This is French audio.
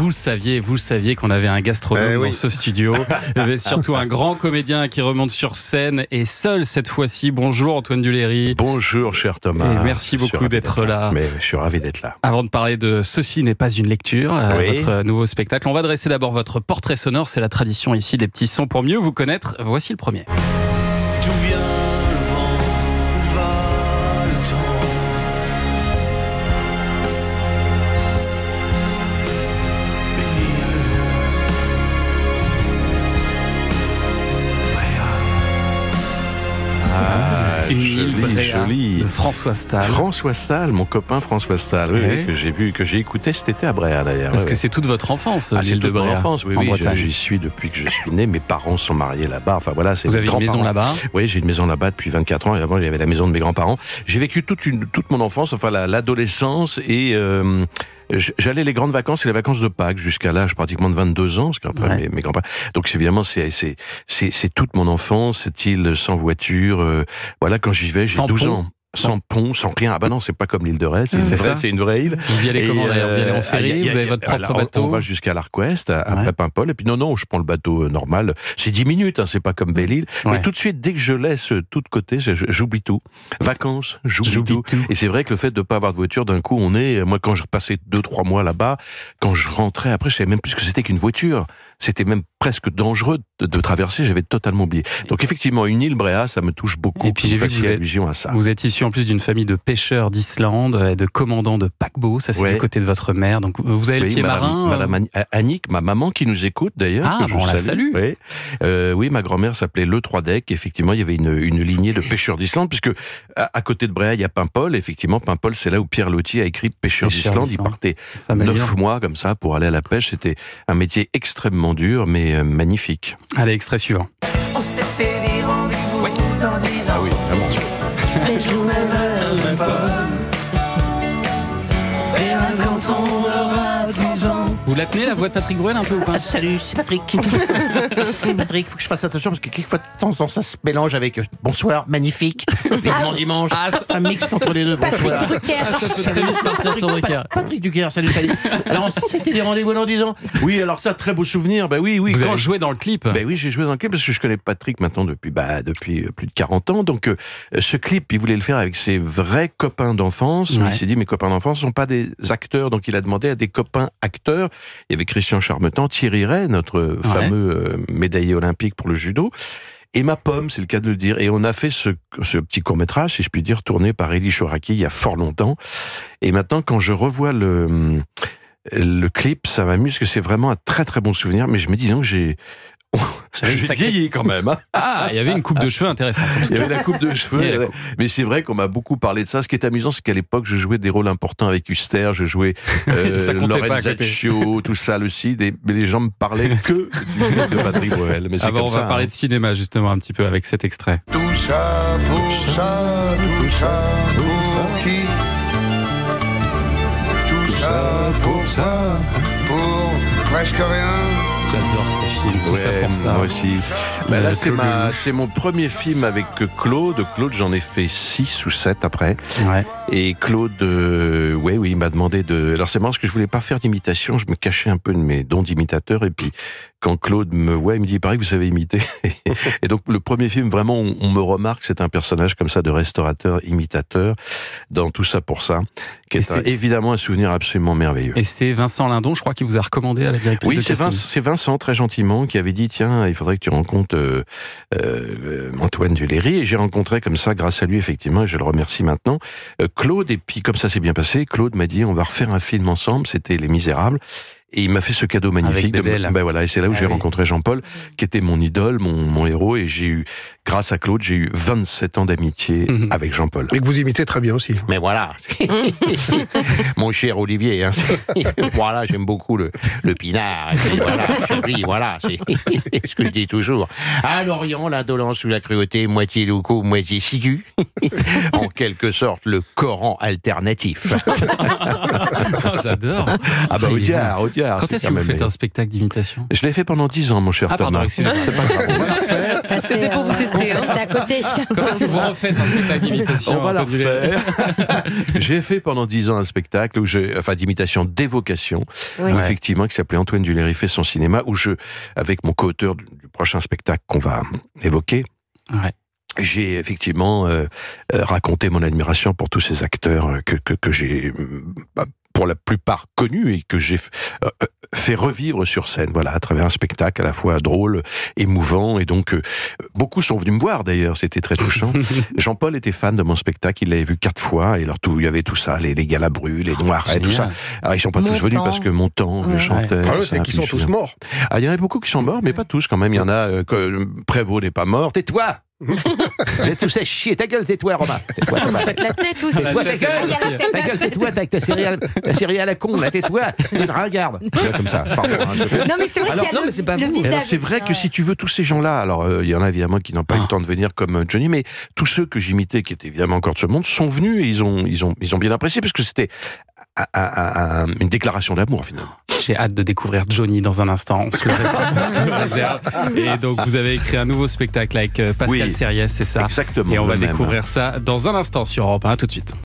vous saviez qu'on avait un gastronome dans ce studio, mais surtout un grand comédien qui remonte sur scène et seul cette fois-ci. Bonjour Antoine Duléry. Bonjour cher Thomas. Et merci beaucoup d'être là. Mais je suis ravi d'être là. Avant de parler de Ceci n'est pas une lecture, votre nouveau spectacle, on va dresser d'abord votre portrait sonore. C'est la tradition ici des petits sons pour mieux vous connaître. Voici le premier. D'où vient le vent, où va le temps? Joli. De François Stahl. François Stahl, mon copain François Stahl, que j'ai écouté cet été à Bréa d'ailleurs. Parce que c'est toute votre enfance, c'est toute mon enfance, oui, Bretagne. J'y suis depuis que je suis né. Mes parents sont mariés là-bas. Enfin voilà, c'est. Vous avez une maison là-bas? Oui, j'ai une maison là-bas depuis 24 ans. Et avant, j'avais la maison de mes grands-parents. J'ai vécu toute mon enfance, enfin l'adolescence et. J'allais les grandes vacances et les vacances de Pâques jusqu'à l'âge pratiquement de 22 ans, parce qu'après mes grands-parents. Donc évidemment c'est toute mon enfance, cette île sans voiture. Voilà, quand j'y vais, j'ai 12 ans. Sans pont, sans rien. Ah bah non, c'est pas comme l'île de Ré, c'est une vraie île. Vous y allez comment d'ailleurs? Vous y allez en ferry? Vous avez votre propre bateau? On va jusqu'à l'Arc-Ouest, après Paimpol, et puis non, je prends le bateau normal. C'est 10 minutes, c'est pas comme Belle-Île. Mais tout de suite, dès que je laisse tout de côté, j'oublie tout. Vacances, j'oublie tout. Et c'est vrai que le fait de pas avoir de voiture, d'un coup, moi quand je repassais 2-3 mois là-bas, quand je rentrais, après je savais même plus ce que c'était qu'une voiture. C'était même presque dangereux de traverser, j'avais totalement oublié. Donc effectivement, une île Bréa, ça me touche beaucoup. Et puis j'ai vu que allusion à ça. Vous êtes issu en plus d'une famille de pêcheurs d'Islande et de commandants de paquebots, ça c'est du côté de votre mère. Donc vous avez le pied marin. Madame Annick, ma maman qui nous écoute d'ailleurs. Ah, on la salue. Oui, ma grand-mère s'appelait Le Troidec. Effectivement, il y avait une lignée de pêcheurs d'Islande, puisque à côté de Bréa, il y a Paimpol. Effectivement, Paimpol, c'est là où Pierre Loti a écrit Pêcheurs d'Islande. Il partait 9 mois comme ça pour aller à la pêche. C'était un métier extrêmement dur, mais magnifique. Allez, extrait suivant. On s'était dit rendez-vous dans 10 ans. Ah oui, vraiment. Mais je vous m'aimerai pas. On verra quand on aura 10 ans. Vous la tenez la voix de Patrick Bruel un peu ou pas? Salut, c'est Patrick. C'est Patrick, faut que je fasse attention parce que quelquefois de temps en temps ça se mélange avec bonsoir, magnifique, vivement dimanche. C'est un mix entre les deux. Bonsoir. Ça peut très vite partir sur Drucker. Patrick Drucker, salut. Alors c'était des rendez-vous dans 10 ans. Oui, alors ça, très beau souvenir. Ben oui. Vous avez joué dans le clip? Ben oui, j'ai joué dans le clip parce que je connais Patrick maintenant depuis plus de 40 ans. Donc ce clip, il voulait le faire avec ses vrais copains d'enfance. Il s'est dit, mes copains d'enfance ne sont pas des acteurs, donc il a demandé à des copains acteurs. Il y avait Christian Charmetan, Thierry Ray, notre fameux médaillé olympique pour le judo, et ma pomme, c'est le cas de le dire. Et on a fait ce petit court-métrage, si je puis dire, tourné par Elie Chouraki il y a fort longtemps. Et maintenant, quand je revois le clip, ça m'amuse, que c'est vraiment un très très bon souvenir. Mais je me dis, non, j'ai vieilli quand même. Hein. Ah, il y avait une coupe de cheveux intéressante. Il y avait la coupe de cheveux. Mais c'est vrai qu'on m'a beaucoup parlé de ça. Ce qui est amusant, c'est qu'à l'époque, je jouais des rôles importants avec Huster, je jouais Lorenzaccio, tout ça, le Cid. Mais les gens me parlaient que du film de Patrick Bruel. Mais on va parler de cinéma justement un petit peu avec cet extrait. Tout ça pour ça, tout ça pour qui? Tout ça pour ça, pour presque rien. J'adore ce film, tout ça pour ça. Moi aussi. Là, c'est mon premier film avec Claude. Claude, j'en ai fait 6 ou 7 après. Et Claude, il m'a demandé de... Alors c'est marrant parce que je voulais pas faire d'imitation, je me cachais un peu de mes dons d'imitateur. Et puis quand Claude me voit, il me dit, il paraît que vous savez imiter. Et donc le premier film, vraiment, on me remarque, c'est un personnage comme ça de restaurateur, imitateur, dans Tout ça pour ça, qui est évidemment un souvenir absolument merveilleux. Et c'est Vincent Lindon, je crois, qui vous a recommandé à la directrice de casting. C'est Vincent, très gentiment, qui avait dit, tiens, il faudrait que tu rencontres Antoine Duléry. Et j'ai rencontré comme ça, grâce à lui, effectivement, et je le remercie maintenant, Claude. Et puis, comme ça s'est bien passé, Claude m'a dit, on va refaire un film ensemble, c'était Les Misérables. Et il m'a fait ce cadeau magnifique. Et c'est là où j'ai rencontré Jean-Paul, qui était mon idole, mon héros. Et grâce à Claude, j'ai eu 27 ans d'amitié avec Jean-Paul. Et que vous imitez très bien aussi. Mais voilà, mon cher Olivier, voilà, j'aime beaucoup le pinard. Voilà, c'est ce que je dis toujours. À Lorient, l'indolence ou la cruauté, moitié louco, moitié sigu. En quelque sorte, le Coran alternatif. J'adore. Ah bah, au diable. Quand est-ce que vous faites un spectacle d'imitation? Je l'ai fait pendant 10 ans, mon cher Thomas. Pardon, excusez-moi. C'est pas grave. On va le faire. C'était pour vous tester. C'est à côté. Quand est-ce que vous refaites un spectacle d'imitation? On va la refaire. J'ai fait pendant 10 ans un spectacle d'imitation d'évocation, Oui. effectivement, qui s'appelait Antoine Duléry fait son cinéma, où avec mon co-auteur du prochain spectacle qu'on va évoquer, Ouais. j'ai effectivement raconté mon admiration pour tous ces acteurs que j'ai pour la plupart connus et que j'ai fait revivre sur scène, voilà, à travers un spectacle à la fois drôle, émouvant, et donc beaucoup sont venus me voir d'ailleurs, c'était très touchant. Jean-Paul était fan de mon spectacle, il l'avait vu 4 fois, et alors il y avait tout ça, les Galabru, les Noiret, tout ça. Alors ils sont pas tous venus parce que Montand chantait. Le problème, c'est qu'ils sont tous morts. Ah, il y en a beaucoup qui sont morts, mais pas tous quand même. Il y en a, Prévost n'est pas mort. Tais-toi! Vous êtes tous à chier. Ta gueule, tais-toi, Romain. Tais-toi, Vous Romain. faites la tête aussi. Tais-toi, ta gueule. Ta gueule, tais-toi, avec ta série à la con, là, tais-toi. Regarde. Comme ça. Pardon, Non, mais c'est vrai qu'il y a non, mais c'est pas le vous. visage. alors, c'est vrai aussi, que si tu veux, tous ces gens-là, alors il y en a évidemment qui n'ont pas eu le temps de venir comme Johnny, mais tous ceux que j'imitais, qui étaient évidemment encore de ce monde, sont venus et ils ont bien apprécié, parce que c'était une déclaration d'amour finalement. J'ai hâte de découvrir Johnny dans un instant. On se le réserve. Et donc, vous avez écrit un nouveau spectacle avec Pascal Sériès, c'est ça? Exactement. Et on va le même. découvrir ça dans un instant sur Europe 1. À tout de suite.